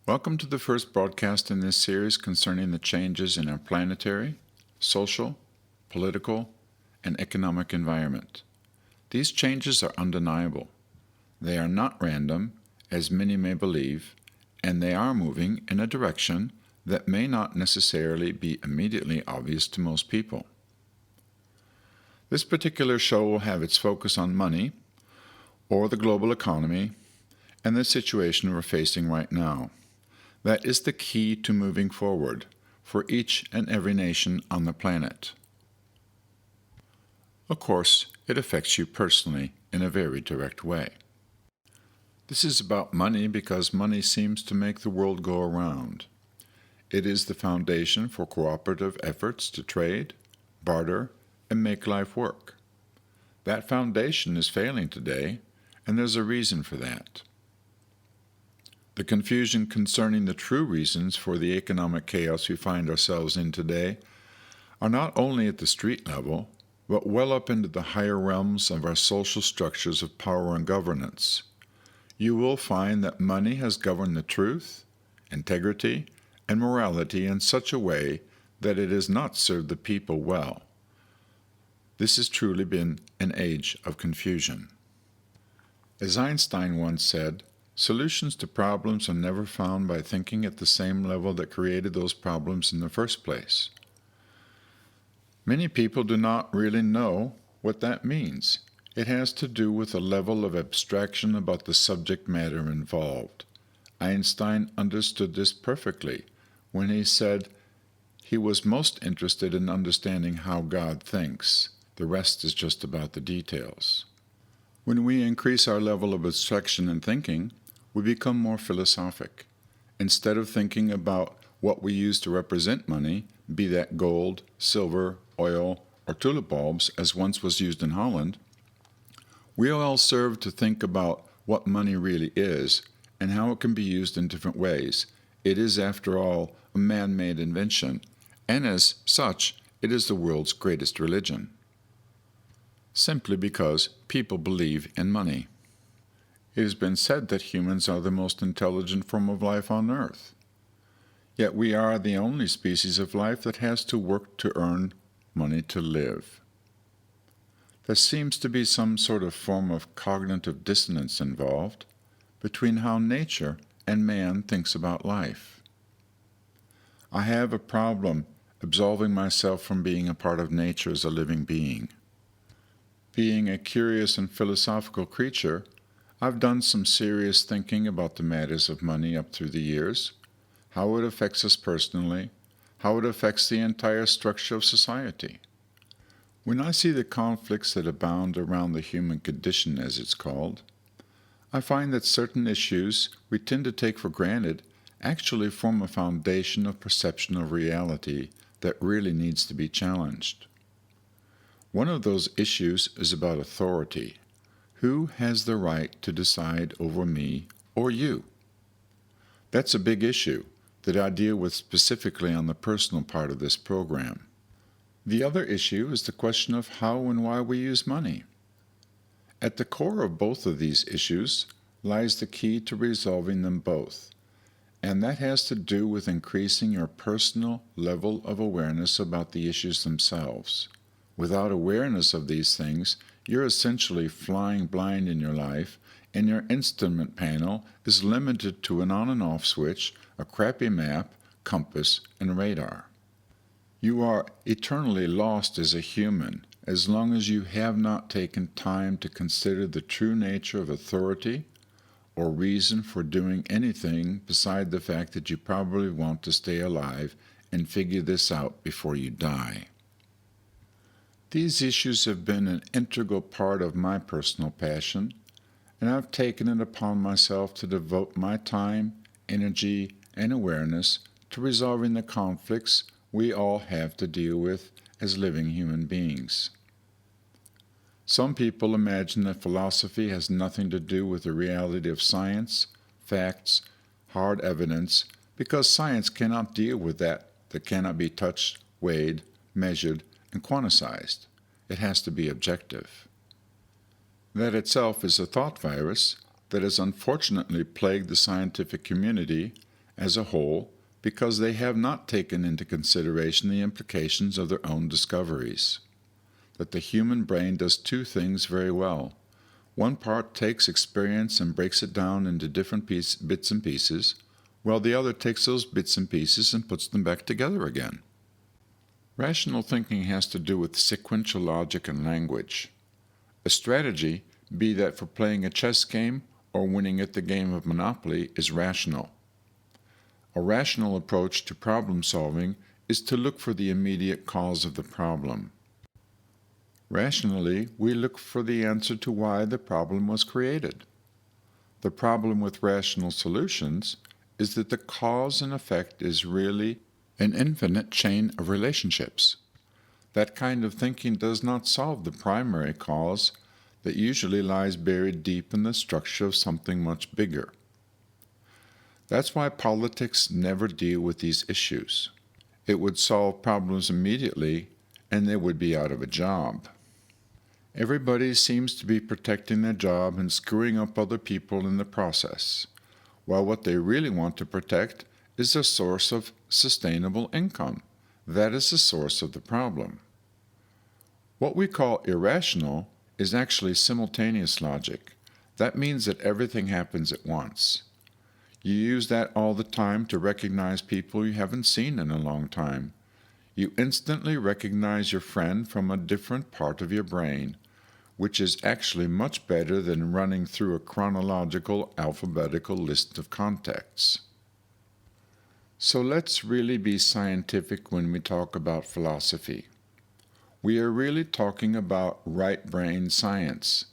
Welcome to the first broadcast in this series concerning the changes in our planetary, social, political, and economic environment. These changes are undeniable. They are not random, as many may believe, and they are moving in a direction that may not necessarily be immediately obvious to most people. This particular show will have its focus on money, or the global economy, and the situation we're facing right now. That is the key to moving forward for each and every nation on the planet. Of course, it affects you personally in a very direct way. This is about money because money seems to make the world go around. It is the foundation for cooperative efforts to trade, barter, and make life work. That foundation is failing today, and there's a reason for that. The confusion concerning the true reasons for the economic chaos we find ourselves in today are not only at the street level, but well up into the higher realms of our social structures of power and governance. You will find that money has governed the truth, integrity, and morality in such a way that it has not served the people well. This has truly been an age of confusion. As Einstein once said, solutions to problems are never found by thinking at the same level that created those problems in the first place. Many people do not really know what that means. It has to do with a level of abstraction about the subject matter involved. Einstein understood this perfectly when he said he was most interested in understanding how God thinks. The rest is just about the details. When we increase our level of abstraction in thinking, we become more philosophic. Instead of thinking about what we use to represent money, be that gold, silver, oil, or tulip bulbs, as once was used in Holland, we all serve to think about what money really is and how it can be used in different ways. It is, after all, a man-made invention, and as such, it is the world's greatest religion. Simply because people believe in money. It has been said that humans are the most intelligent form of life on Earth. Yet we are the only species of life that has to work to earn money to live. There seems to be some sort of form of cognitive dissonance involved between how nature and man thinks about life. I have a problem absolving myself from being a part of nature as a living being. Being a curious and philosophical creature, I've done some serious thinking about the matters of money up through the years, how it affects us personally, how it affects the entire structure of society. When I see the conflicts that abound around the human condition, as it's called, I find that certain issues we tend to take for granted actually form a foundation of perception of reality that really needs to be challenged. One of those issues is about authority. Who has the right to decide over me or you? That's a big issue that I deal with specifically on the personal part of this program. The other issue is the question of how and why we use money. At the core of both of these issues lies the key to resolving them both, and that has to do with increasing your personal level of awareness about the issues themselves. Without awareness of these things, you're essentially flying blind in your life, and your instrument panel is limited to an on and off switch, a crappy map, compass, and radar. You are eternally lost as a human as long as you have not taken time to consider the true nature of authority or reason for doing anything beside the fact that you probably want to stay alive and figure this out before you die. These issues have been an integral part of my personal passion, and I've taken it upon myself to devote my time, energy, and awareness to resolving the conflicts we all have to deal with as living human beings. Some people imagine that philosophy has nothing to do with the reality of science, facts, hard evidence, because science cannot deal with that cannot be touched, weighed, measured, and quantized. It has to be objective. That itself is a thought virus that has unfortunately plagued the scientific community as a whole because they have not taken into consideration the implications of their own discoveries. That the human brain does two things very well. One part takes experience and breaks it down into different bits and pieces, while the other takes those bits and pieces and puts them back together again. Rational thinking has to do with sequential logic and language. A strategy, be that for playing a chess game or winning at the game of Monopoly, is rational. A rational approach to problem solving is to look for the immediate cause of the problem. Rationally, we look for the answer to why the problem was created. The problem with rational solutions is that the cause and effect is really an infinite chain of relationships. That kind of thinking does not solve the primary cause that usually lies buried deep in the structure of something much bigger. That's why politics never deal with these issues. It would solve problems immediately, and they would be out of a job. Everybody seems to be protecting their job and screwing up other people in the process, while what they really want to protect is a source of sustainable income. That is the source of the problem. What we call irrational is actually simultaneous logic. That means that everything happens at once. You use that all the time to recognize people you haven't seen in a long time. You instantly recognize your friend from a different part of your brain, which is actually much better than running through a chronological, alphabetical list of contacts. So let's really be scientific when we talk about philosophy. We are really talking about right brain science.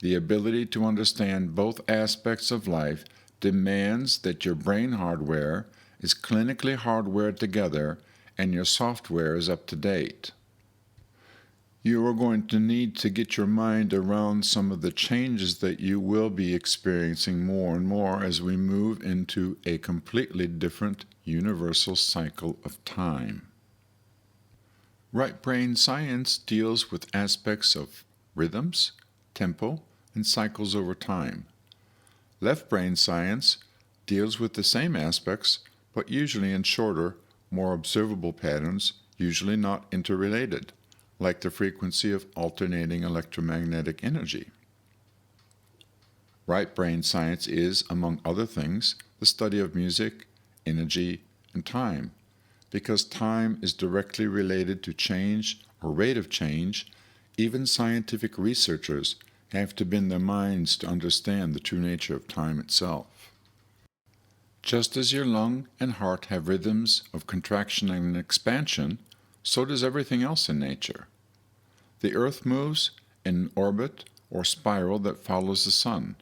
The ability to understand both aspects of life demands that your brain hardware is clinically hardwired together and your software is up to date. You are going to need to get your mind around some of the changes that you will be experiencing more and more as we move into a completely different universal cycle of time. Right brain science deals with aspects of rhythms, tempo, and cycles over time. Left brain science deals with the same aspects, but usually in shorter, more observable patterns, usually not interrelated, like the frequency of alternating electromagnetic energy. Right brain science is, among other things, the study of music, energy, and time. Because time is directly related to change or rate of change, even scientific researchers have to bend their minds to understand the true nature of time itself. Just as your lung and heart have rhythms of contraction and expansion, so does everything else in nature. The Earth moves in an orbit or spiral that follows the Sun.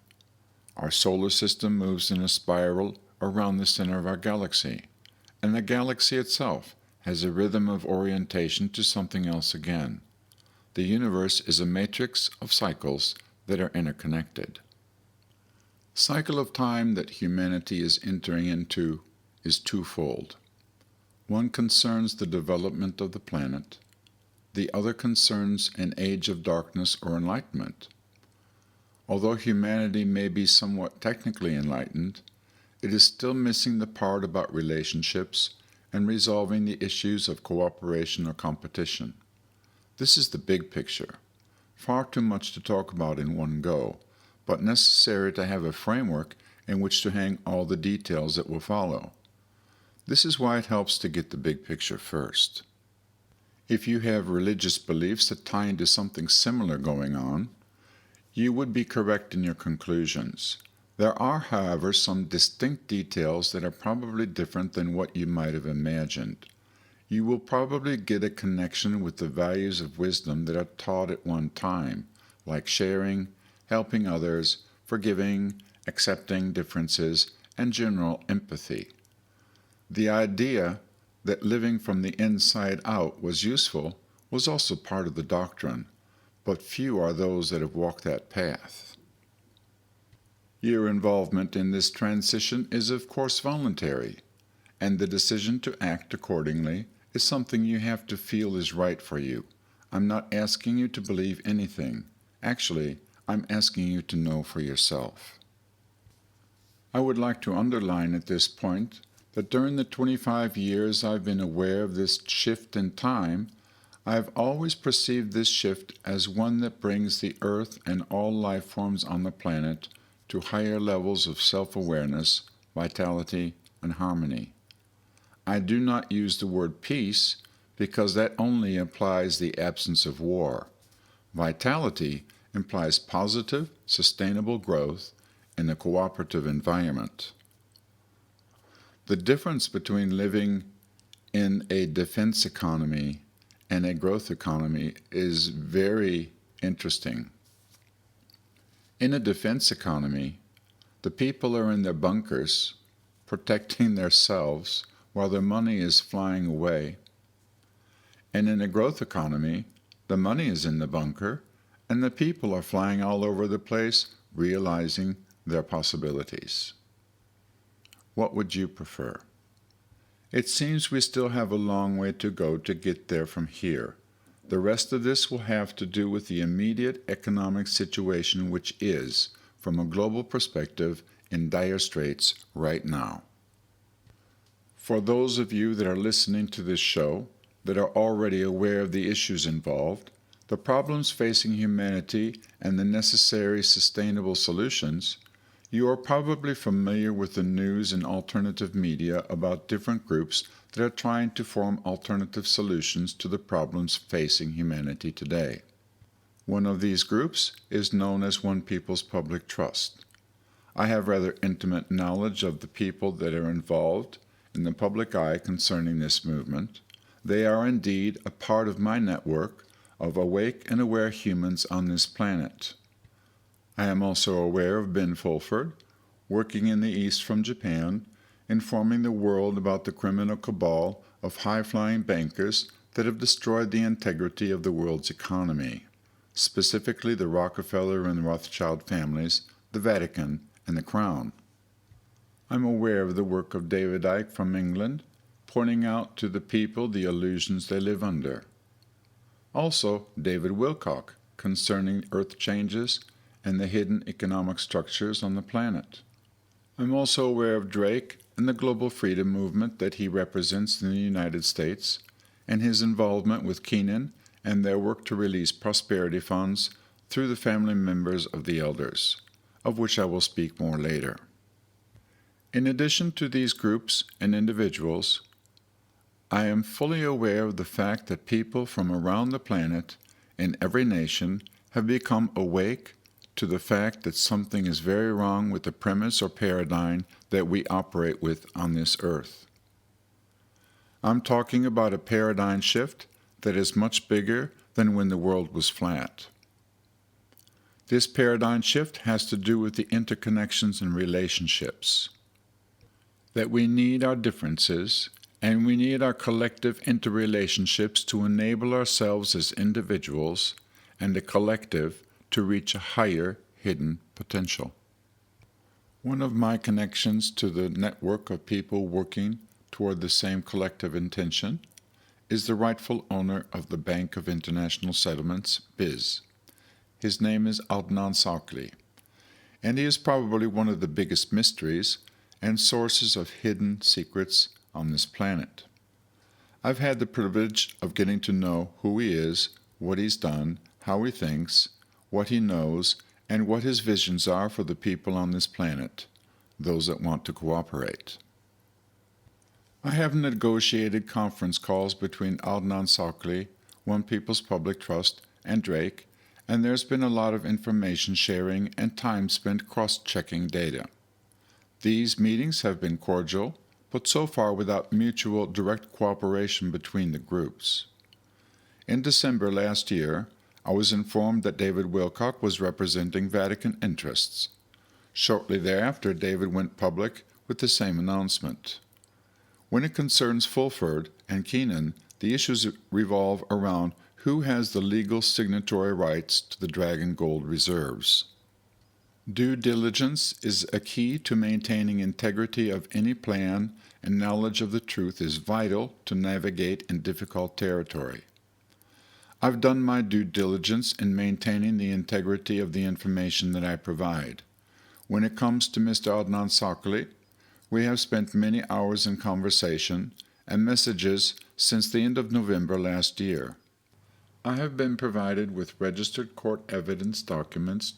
Our solar system moves in a spiral around the center of our galaxy, and the galaxy itself has a rhythm of orientation to something else again. The universe is a matrix of cycles that are interconnected. The cycle of time that humanity is entering into is twofold. One concerns the development of the planet. The other concerns an age of darkness or enlightenment. Although humanity may be somewhat technically enlightened, it is still missing the part about relationships and resolving the issues of cooperation or competition. This is the big picture. Far too much to talk about in one go, but necessary to have a framework in which to hang all the details that will follow. This is why it helps to get the big picture first. If you have religious beliefs that tie into something similar going on, you would be correct in your conclusions. There are, however, some distinct details that are probably different than what you might have imagined. You will probably get a connection with the values of wisdom that are taught at one time, like sharing, helping others, forgiving, accepting differences, and general empathy. The idea that living from the inside out was useful was also part of the doctrine, but few are those that have walked that path. Your involvement in this transition is of course voluntary, and the decision to act accordingly is something you have to feel is right for you. I'm not asking you to believe anything. Actually, I'm asking you to know for yourself. I would like to underline at this point that during the 25 years I've been aware of this shift in time, I have always perceived this shift as one that brings the earth and all life forms on the planet to higher levels of self-awareness, vitality, and harmony. I do not use the word peace because that only implies the absence of war. Vitality implies positive, sustainable growth in a cooperative environment. The difference between living in a defense economy and a growth economy is very interesting. In a defense economy, the people are in their bunkers, protecting themselves while their money is flying away. And in a growth economy, the money is in the bunker, and the people are flying all over the place, realizing their possibilities. What would you prefer? It seems we still have a long way to go to get there from here. The rest of this will have to do with the immediate economic situation, which is, from a global perspective, in dire straits right now. For those of you that are listening to this show, that are already aware of the issues involved, the problems facing humanity, and the necessary sustainable solutions, you are probably familiar with the news and alternative media about different groups that are trying to form alternative solutions to the problems facing humanity today. One of these groups is known as One People's Public Trust. I have rather intimate knowledge of the people that are involved in the public eye concerning this movement. They are indeed a part of my network of awake and aware humans on this planet. I am also aware of Ben Fulford, working in the East from Japan, informing the world about the criminal cabal of high-flying bankers that have destroyed the integrity of the world's economy, specifically the Rockefeller and Rothschild families, the Vatican, and the Crown. I'm aware of the work of David Icke from England, pointing out to the people the illusions they live under. Also, David Wilcock, concerning earth changes and the hidden economic structures on the planet. I'm also aware of Drake and the global freedom movement that he represents in the United States, and his involvement with Keenan and their work to release prosperity funds through the family members of the elders, of which I will speak more later. In addition to these groups and individuals, I am fully aware of the fact that people from around the planet in every nation have become awake to the fact that something is very wrong with the premise or paradigm that we operate with on this earth. I'm talking about a paradigm shift that is much bigger than when the world was flat. This paradigm shift has to do with the interconnections and relationships. That we need our differences, and we need our collective interrelationships to enable ourselves as individuals and the collective to reach a higher hidden potential. One of my connections to the network of people working toward the same collective intention is the rightful owner of the Bank of International Settlements, BIS. His name is Adnan Sakli, and he is probably one of the biggest mysteries and sources of hidden secrets on this planet. I've had the privilege of getting to know who he is, what he's done, how he thinks, what he knows, and what his visions are for the people on this planet, those that want to cooperate. I have negotiated conference calls between Adnan Sakli, One People's Public Trust, and Drake, and there's been a lot of information sharing and time spent cross-checking data. These meetings have been cordial, but so far without mutual direct cooperation between the groups. In December last year, I was informed that David Wilcock was representing Vatican interests. Shortly thereafter, David went public with the same announcement. When it concerns Fulford and Keenan, the issues revolve around who has the legal signatory rights to the Dragon Gold reserves. Due diligence is a key to maintaining integrity of any plan, and knowledge of the truth is vital to navigate in difficult territory. I've done my due diligence in maintaining the integrity of the information that I provide. When it comes to Mr. Adnan Sakli, We have spent many hours in conversation and messages since the end of November last year. I have been provided with registered court evidence documents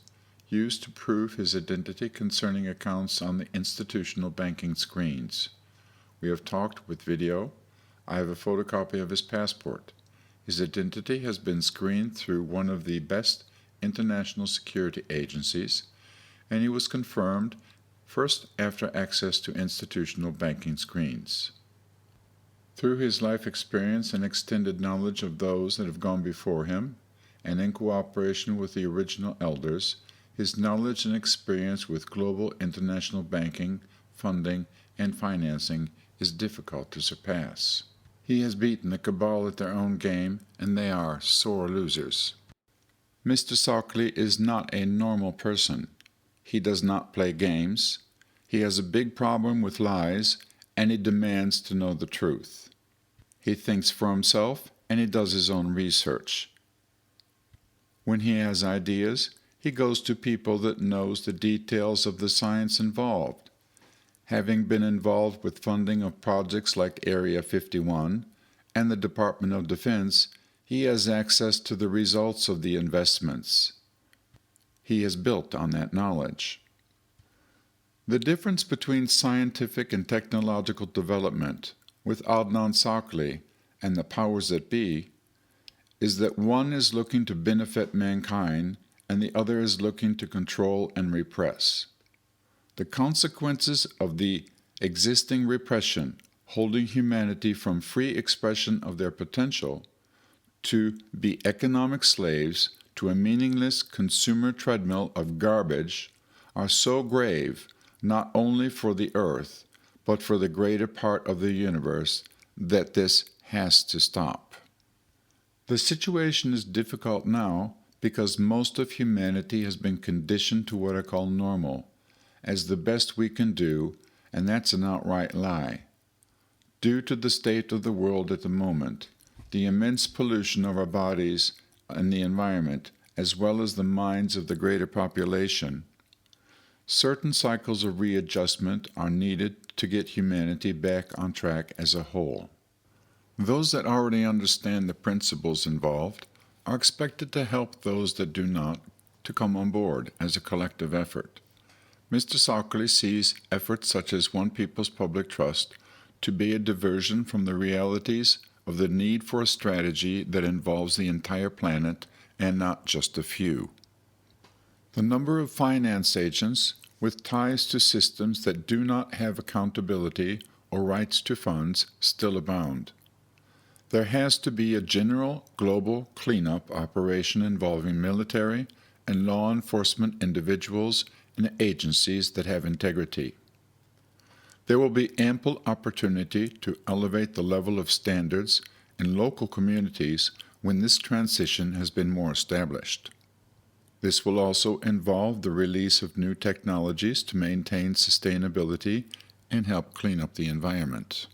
used to prove his identity concerning accounts on the institutional banking screens. We have talked with video. I have a photocopy of his passport. His identity has been screened through one of the best international security agencies, and he was confirmed first after access to institutional banking screens. Through his life experience and extended knowledge of those that have gone before him, and in cooperation with the original elders, his knowledge and experience with global international banking, funding, and financing is difficult to surpass. He has beaten the cabal at their own game, and they are sore losers. Mr. Sockley is not a normal person. He does not play games. He has a big problem with lies, and he demands to know the truth. He thinks for himself, and he does his own research. When he has ideas, he goes to people that knows the details of the science involved. Having been involved with funding of projects like Area 51 and the Department of Defense, he has access to the results of the investments. He has built on that knowledge. The difference between scientific and technological development with Adnan Sockley and the powers that be is that one is looking to benefit mankind and the other is looking to control and repress. The consequences of the existing repression holding humanity from free expression of their potential to be economic slaves to a meaningless consumer treadmill of garbage are so grave not only for the earth but for the greater part of the universe that this has to stop. The situation is difficult now because most of humanity has been conditioned to what I call normal, as the best we can do, and that's an outright lie. Due to the state of the world at the moment, the immense pollution of our bodies and the environment, as well as the minds of the greater population, certain cycles of readjustment are needed to get humanity back on track as a whole. Those that already understand the principles involved are expected to help those that do not to come on board as a collective effort. Mr. Sockley sees efforts such as One People's Public Trust to be a diversion from the realities of the need for a strategy that involves the entire planet and not just a few. The number of finance agents with ties to systems that do not have accountability or rights to funds still abound. There has to be a general global cleanup operation involving military and law enforcement individuals and agencies that have integrity. There will be ample opportunity to elevate the level of standards in local communities when this transition has been more established. This will also involve the release of new technologies to maintain sustainability and help clean up the environment.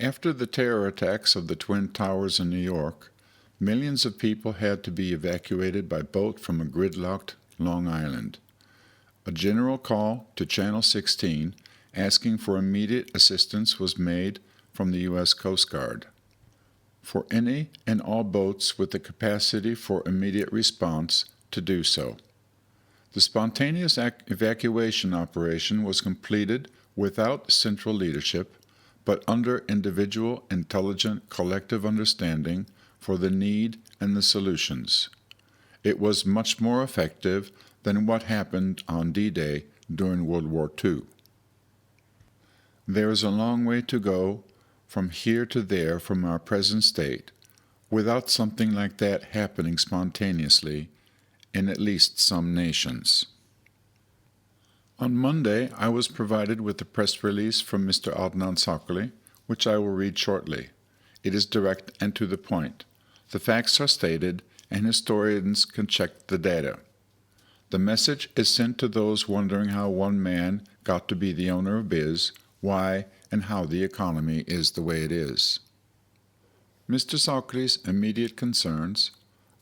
After the terror attacks of the Twin Towers in New York, millions of people had to be evacuated by boat from a gridlocked Long Island. A general call to Channel 16 asking for immediate assistance was made from the U.S. Coast Guard. For any and all boats with the capacity for immediate response to do so. The spontaneous evacuation operation was completed without central leadership, but under individual, intelligent, collective understanding for the need and the solutions. It was much more effective than what happened on D-Day during World War II. There is a long way to go from here to there from our present state without something like that happening spontaneously in at least some nations. On Monday, I was provided with a press release from Mr. Adnan Sockley, which I will read shortly. It is direct and to the point. The facts are stated, and historians can check the data. The message is sent to those wondering how one man got to be the owner of BIS, why, and how the economy is the way it is. Mr. Sockley's immediate concerns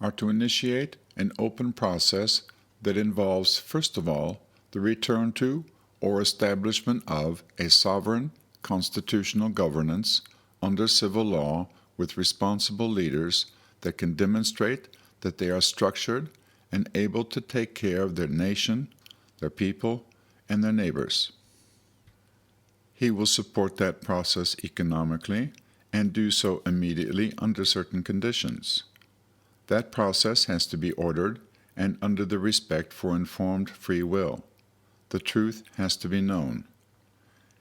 are to initiate an open process that involves, first of all, the return to or establishment of a sovereign constitutional governance under civil law with responsible leaders that can demonstrate that they are structured and able to take care of their nation, their people, and their neighbors. He will support that process economically and do so immediately under certain conditions. That process has to be ordered and under the respect for informed free will. The truth has to be known.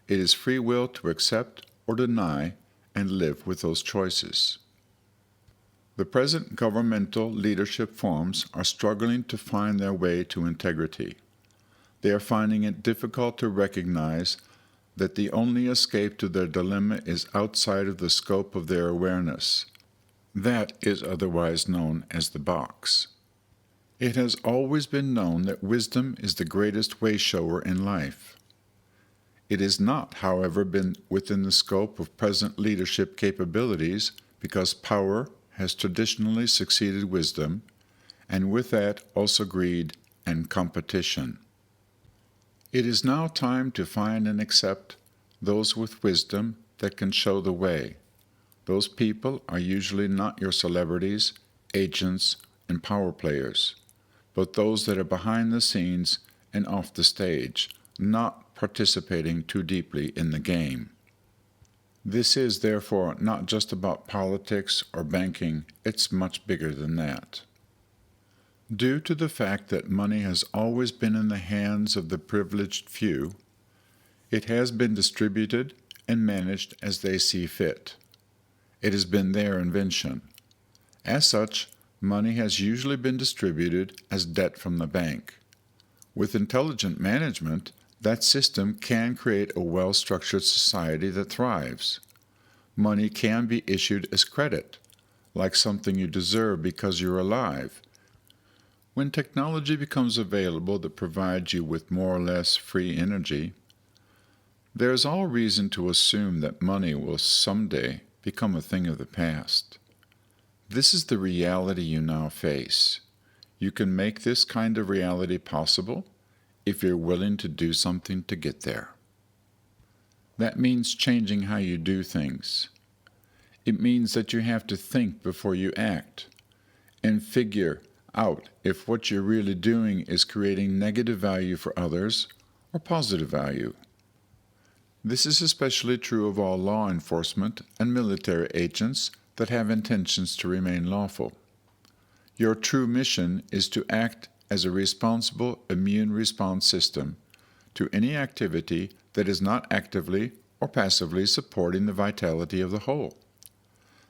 It is free will to accept or deny and live with those choices. The present governmental leadership forms are struggling to find their way to integrity. They are finding it difficult to recognize that the only escape to their dilemma is outside of the scope of their awareness. That is otherwise known as the box. It has always been known that wisdom is the greatest way-shower in life. It has not, however, been within the scope of present leadership capabilities because power has traditionally succeeded wisdom, and with that also greed and competition. It is now time to find and accept those with wisdom that can show the way. Those people are usually not your celebrities, agents, and power players, but those that are behind the scenes and off the stage, not participating too deeply in the game. This is, therefore, not just about politics or banking, it's much bigger than that. Due to the fact that money has always been in the hands of the privileged few, it has been distributed and managed as they see fit. It has been their invention. As such, money has usually been distributed as debt from the bank. With intelligent management, that system can create a well-structured society that thrives. Money can be issued as credit, like something you deserve because you're alive. When technology becomes available that provides you with more or less free energy, there is all reason to assume that money will someday become a thing of the past. This is the reality you now face. You can make this kind of reality possible if you're willing to do something to get there. That means changing how you do things. It means that you have to think before you act and figure out if what you're really doing is creating negative value for others or positive value. This is especially true of all law enforcement and military agents that have intentions to remain lawful. Your true mission is to act as a responsible immune response system to any activity that is not actively or passively supporting the vitality of the whole.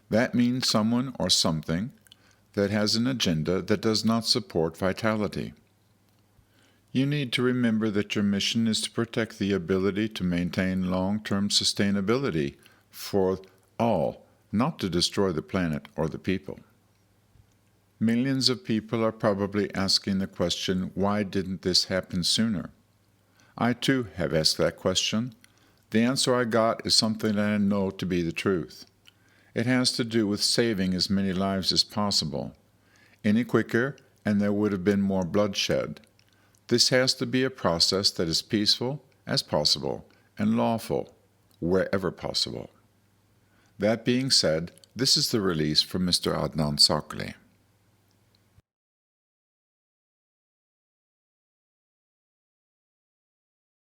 That means someone or something that has an agenda that does not support vitality. You need to remember that your mission is to protect the ability to maintain long-term sustainability for all, not to destroy the planet or the people. Millions of people are probably asking the question, why didn't this happen sooner? I too have asked that question. The answer I got is something that I know to be the truth. It has to do with saving as many lives as possible. Any quicker, and there would have been more bloodshed. This has to be a process that is peaceful as possible and lawful wherever possible. That being said, this is the release from Mr. Adnan Sakli.